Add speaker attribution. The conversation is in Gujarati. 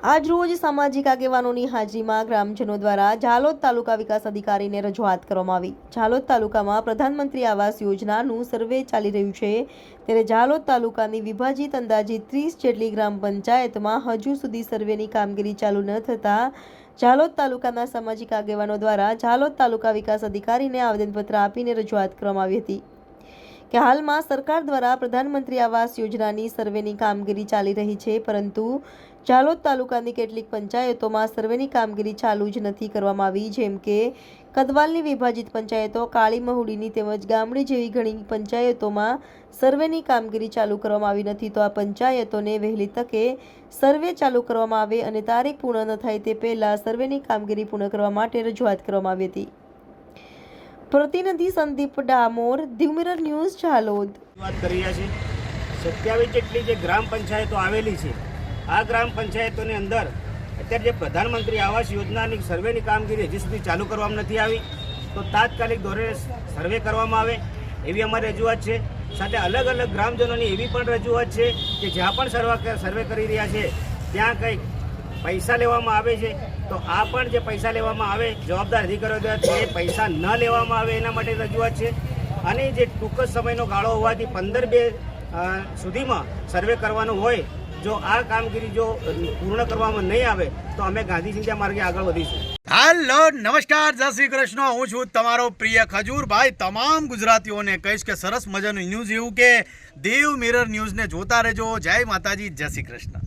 Speaker 1: આજ રોજ સામાજિક આગેવાનોની હાજરીમાં ગ્રામજનો દ્વારા ઝાલોદ તાલુકા વિકાસ અધિકારીને રજૂઆત કરવામાં આવી। ઝાલોદ તાલુકામાં પ્રધાનમંત્રી આવાસ યોજનાનું સર્વે ચાલી રહ્યું છે, ત્યારે ઝાલોદ તાલુકાની વિભાજિત અંદાજિત 30 જેટલી ગ્રામ પંચાયતમાં હજુ સુધી સર્વેની કામગીરી ચાલુ ન થતાં ઝાલોદ તાલુકાના સામાજિક આગેવાનો દ્વારા ઝાલોદ તાલુકા વિકાસ અધિકારીને આવેદનપત્ર આપીને રજૂઆત કરવામાં આવી હતી કે હાલમાં સરકાર દ્વારા પ્રધાનમંત્રી આવાસ યોજનાની સર્વેની કામગીરી ચાલી રહી છે, પરંતુ ઝાલોદ તાલુકાની કેટલીક પંચાયતોમાં સર્વેની કામગીરી ચાલુ જ નથી કરવામાં આવી, જેમ કે કદવાલની વિભાજિત પંચાયતો, કાળી મહુડીની તેમજ ગામડી જેવી ઘણી પંચાયતોમાં સર્વેની કામગીરી ચાલુ કરવામાં આવી નથી। તો આ પંચાયતોને વહેલી તકે સર્વે ચાલુ કરવામાં આવે અને તારીખ પૂર્ણ ન થાય તે પહેલા સર્વેની કામગીરી પૂર્ણ કરવા માટે રજૂઆત કરવામાં આવી હતી। પ્રતિનિધિ સંદીપ ડામોર, દીવ મિરર ન્યૂઝ, ઝાલોદ।
Speaker 2: વાત કરી રહ્યા છે 27 જેટલી જે ગ્રામ પંચાયતો આવેલી છે, આ ગ્રામ પંચાયતોની અંદર અત્યારે જે પ્રધાનમંત્રી આવાસ યોજનાની સર્વેની કામગીરી હજી સુધી ચાલુ કરવામાં નથી આવી, તો તાત્કાલિક ધોરણે સર્વે કરવામાં આવે એવી અમારી રજૂઆત છે। સાથે અલગ અલગ ગ્રામજનોની એવી પણ રજૂઆત છે કે જ્યાં પણ સર્વે કરી રહ્યા છે ત્યાં કંઈક પૈસા લેવામાં આવે છે, તો આ પણ જે પૈસા લેવામાં આવે જવાબદાર અધિકારીઓ દ્વારા એ પૈસા ન લેવામાં આવે એના માટે રજૂઆત છે। અને જે ટૂંક જ સમયનો ગાળો હોવાથી 15/2 સુધીમાં સર્વે કરવાનું હોય, જો આ કામગીરી જો પૂર્ણ કરવામાં નહીં આવે તો અમે ગાંધી ચિંતા માર્ગે આગળ વધીશું।
Speaker 3: હેલો, નમસ્કાર, જય શ્રી કૃષ્ણ। હું છું તમારો પ્રિય ખજૂરભાઈ। તમામ ગુજરાતીઓને કહીશ કે સરસ મજાનું ન્યૂઝ એવું કે દીવ મિરર ન્યૂઝને જોતા રહેજો। જય માતાજી, જય શ્રી કૃષ્ણ।